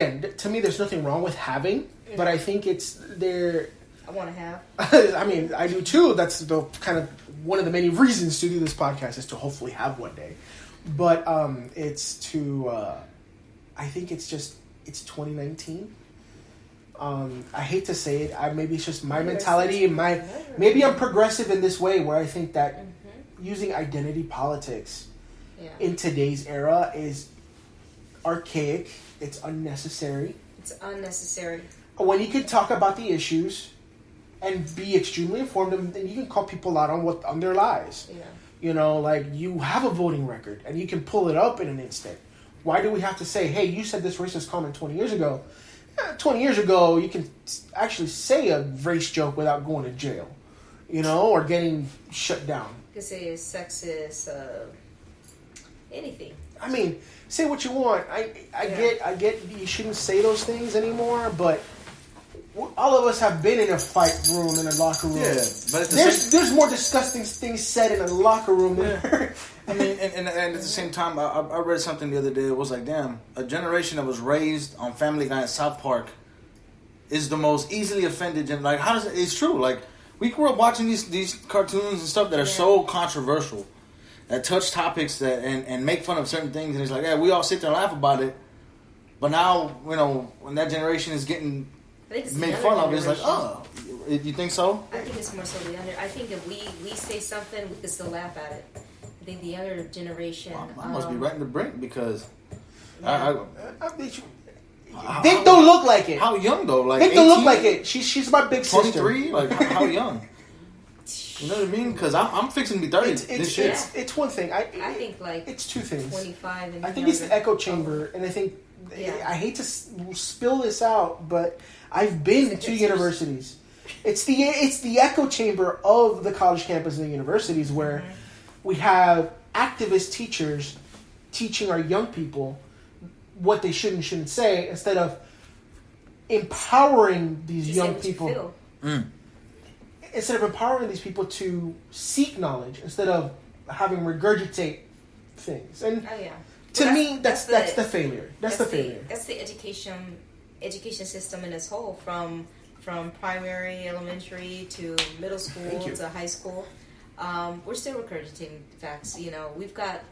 And to me, there's nothing wrong with having, but I think it's there. I want to have. I mean, I do too. That's the kind of one of the many reasons to do this podcast is to hopefully have one day. But it's to. I think it's 2019. I hate to say it. Maybe it's just my mentality and maybe I'm progressive in this way where I think that using identity politics in today's era is archaic. It's unnecessary. It's unnecessary. When you can talk about the issues and be extremely informed, and you can call people out on their lies. Yeah. You know, like you have a voting record and you can pull it up in an instant. Why do we have to say, hey, you said this racist comment 20 years ago? 20 years ago, you can actually say a race joke without going to jail, you know, or getting shut down. You could say it's sexist, anything. I mean, say what you want. I get you shouldn't say those things anymore, but all of us have been in a fight room, in a locker room. Yeah, but there's more disgusting things said in a locker room than there. I mean, and at the same time, I read something the other day. It was like, damn, a generation that was raised on Family Guy and South Park is the most easily offended. And like, how does it? It's true. Like, we grew up watching these cartoons and stuff that are so controversial, that touch topics that and make fun of certain things. And it's like, yeah, we all sit there and laugh about it. But now, you know, when that generation is getting made fun of, it's like, oh, you think so? I think it's more so the other. I think if we say something, we can still laugh at it. I think the other generation. I must be right in the brink because Vic don't look like it. How young though? Like Vic don't look like it. She's my big 23? sister. 23? Like how young? You know what I mean? Because I'm fixing to be 30 this year. It's one thing. I think like it's two things. 25 and I think it's the echo chamber, and I think I hate to spill this out, but I've been to 2 universities. It's the echo chamber of the college campus and the universities where we have activist teachers teaching our young people what they should and shouldn't say instead of empowering these young people. Instead of empowering these people to seek knowledge, instead of having regurgitate things. And to me, that's the failure. That's the failure. That's the education system in its whole, from primary, elementary to middle school to high school. We're still regurgitating facts. You know,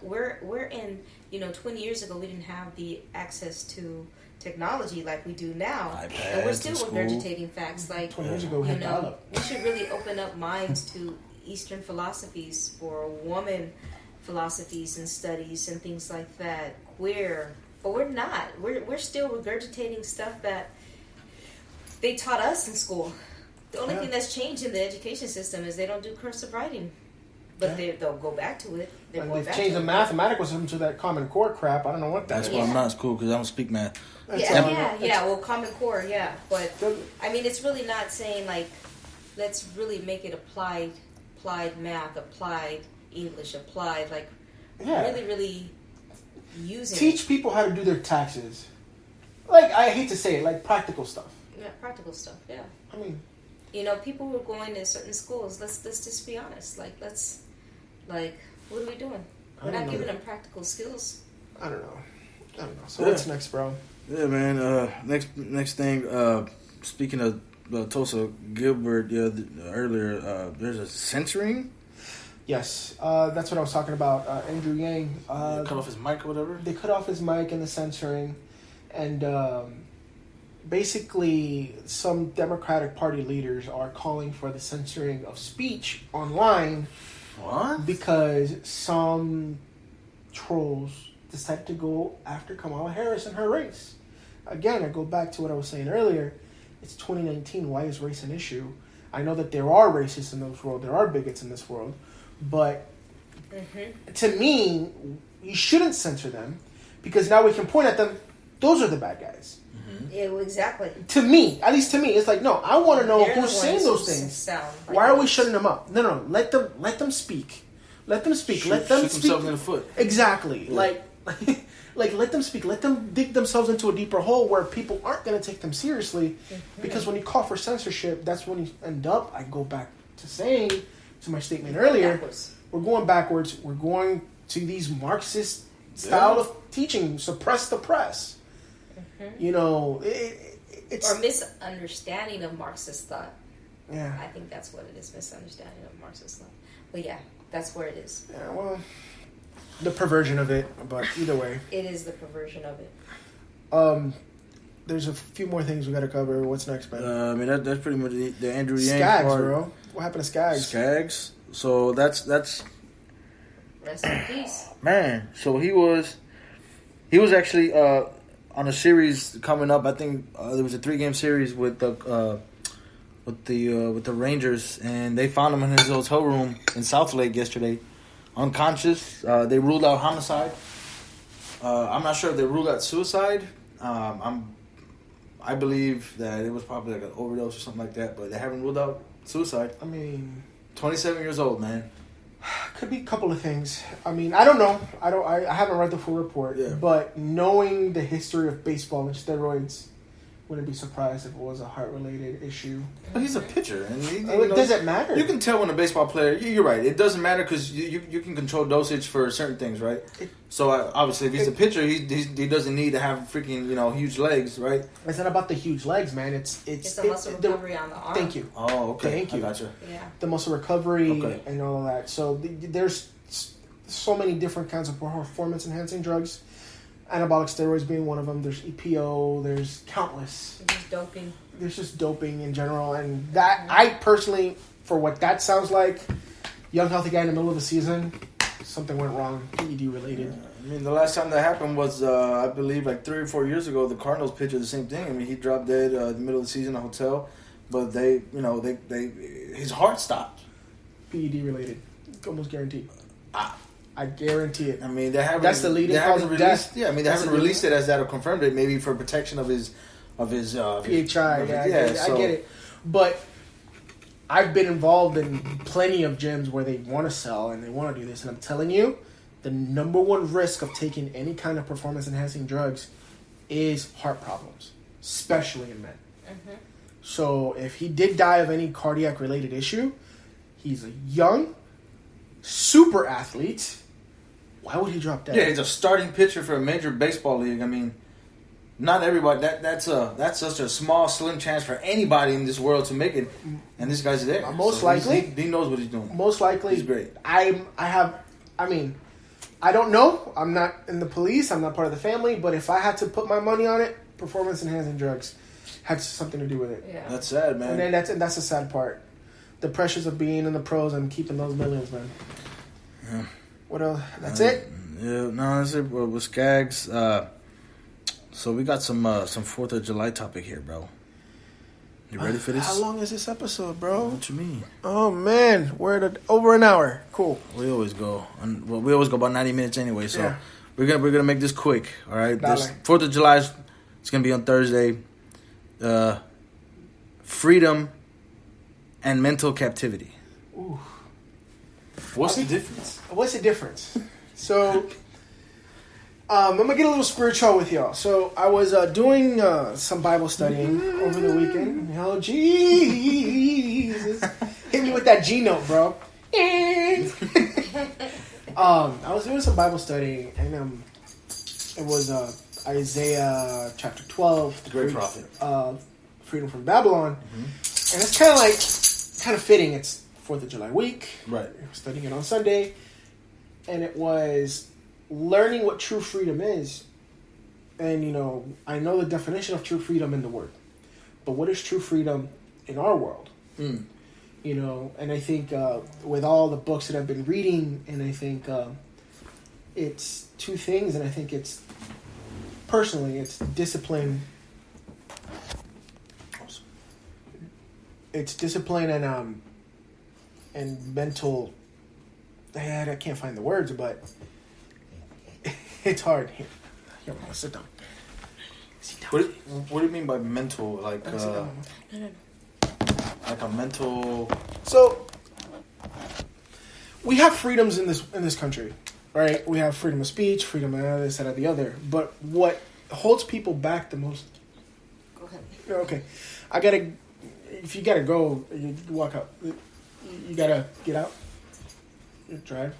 we're in. You know, 20 years ago we didn't have the access to technology like we do now, and we're still regurgitating facts. Like 20 years ago, we had dial-up. We should really open up minds to Eastern philosophies, for woman philosophies and studies and things like that. Queer, but we're not. We're still regurgitating stuff that they taught us in school. The only thing that's changed in the education system is they don't do cursive writing. But they'll go back to it. They've changed the mathematical system to that Common Core crap. I don't know what that is. That's why I'm not in school, because I don't speak math. Well, Common Core, But, I mean, it's really not saying, like, let's really make it applied math, applied English, applied, like, really, really using Teach people how to do their taxes. Like, I hate to say it, like practical stuff. Yeah, practical stuff, yeah. I mean... You know, people who are going to certain schools, let's just be honest. Like, what are we doing? We're not giving them practical skills. I don't know. So what's next, bro? Yeah, man. Next thing. Speaking of Tulsa Gilbert, earlier, there's a censoring. Yes, that's what I was talking about. Andrew Yang. Cut off his mic or whatever. They cut off his mic and the censoring, and basically, some Democratic Party leaders are calling for the censoring of speech online. What? Because some trolls decided to go after Kamala Harris and her race. Again, I go back to what I was saying earlier. It's 2019. Why is race an issue? I know that there are racists in this world. There are bigots in this world. But to me, you shouldn't censor them because now we can point at them. Those are the bad guys. Yeah, well, exactly. To me, at least to me, it's like, no, I want to know who's saying those things. Why are we shutting them up? No, let them speak. Let them speak. Let them shoot speak. themselves in the foot. Exactly. Yeah. Like let them speak. Let them dig themselves into a deeper hole where people aren't going to take them seriously. Because when you call for censorship, that's when you end up. I go back to saying to my statement earlier. We're going backwards. We're going to these Marxist style of teaching. Suppress the press. You know, it's... Or misunderstanding of Marxist thought. Yeah. I think that's what it is, misunderstanding of Marxist thought. But yeah, that's where it is. Yeah, well, the perversion of it, but either way. It is the perversion of it. There's a few more things we got to cover. What's next, man? I mean, that's pretty much the Andrew Yang Skaggs, part. bro. What happened to Skaggs? Skaggs. So that's Rest in peace. man. So he was actually on a series coming up. I think there was a 3-game series with the Rangers, and they found him in his hotel room in South Lake yesterday, unconscious. They ruled out homicide. I'm not sure if they ruled out suicide. I believe that it was probably like an overdose or something like that, but they haven't ruled out suicide. I mean, 27 years old, man. could be a couple of things. I mean, I don't know. I haven't read the full report, but knowing the history of baseball and steroids, wouldn't be surprised if it was a heart-related issue. But he's a pitcher, and It doesn't matter. You can tell when a baseball player. You're right. It doesn't matter because you can control dosage for certain things, right? So obviously, if he's a pitcher, he doesn't need to have freaking huge legs, right? It's not about the huge legs, man. It's the muscle recovery on the arm. Thank you. Oh, okay. Thank you. I gotcha. Yeah. The muscle recovery and all of that. So there's so many different kinds of performance-enhancing drugs. Anabolic steroids being one of them. There's EPO. There's countless. Just doping. There's just doping in general, and that I personally, for what that sounds like, young healthy guy in the middle of the season, something went wrong, PED related. I mean, the last time that happened was I believe like 3 or 4 years ago. The Cardinals pitcher the same thing. I mean, he dropped dead in the middle of the season in a hotel, but they his heart stopped. PED related, almost guaranteed. I guarantee it. I mean, they haven't. That's the leading cause of death. Yeah, I mean, they haven't released it as that or confirmed it. Maybe for protection of his PHI. I get it. But I've been involved in plenty of gyms where they want to sell and they want to do this, and I'm telling you, the number one risk of taking any kind of performance-enhancing drugs is heart problems, especially in men. Mm-hmm. So if he did die of any cardiac-related issue, he's a young, super athlete. Why would he drop dead? Yeah, he's a starting pitcher for a major baseball league. I mean, not everybody. That's such a small, slim chance for anybody in this world to make it, and this guy's there. Most likely, he knows what he's doing. Most likely, he's great. I don't know. I'm not in the police. I'm not part of the family. But if I had to put my money on it, performance-enhancing drugs had something to do with it. Yeah, that's sad, man. And then that's the sad part. The pressures of being in the pros and keeping those millions, man. Yeah. What else? That's it? Yeah, no, that's it. With Skaggs. So we got some 4th of July topic here, bro. You ready for this? How long is this episode, bro? What you mean? Oh man, we're at over an hour. Cool. We always go about 90 minutes anyway. So we're gonna make this quick. All right. This 4th of July it's gonna be on Thursday. Freedom and mental captivity. Ooh. What's the difference? What's the difference? So, I'm going to get a little spiritual with y'all. So, I was doing some Bible studying over the weekend. Oh, Jesus. Hit me with that G note, bro. I was doing some Bible studying, and it was Isaiah chapter 12. The great prophet. Freedom from Babylon. Mm-hmm. And it's kind of fitting. It's 4th of July week. Right. We're studying it on Sunday. And it was learning what true freedom is. And, I know the definition of true freedom in the Word. But what is true freedom in our world? And I think with all the books that I've been reading, and I think it's two things. And I think it's discipline. It's discipline and mental. I can't find the words, but it's hard. Here, sit down. What do you mean by mental? Like No. Like a mental. So we have freedoms in this country, right? We have freedom of speech, freedom of this, that, or the other. But what holds people back the most? Go ahead. Okay, if you gotta go, you walk out. You gotta get out. You drive.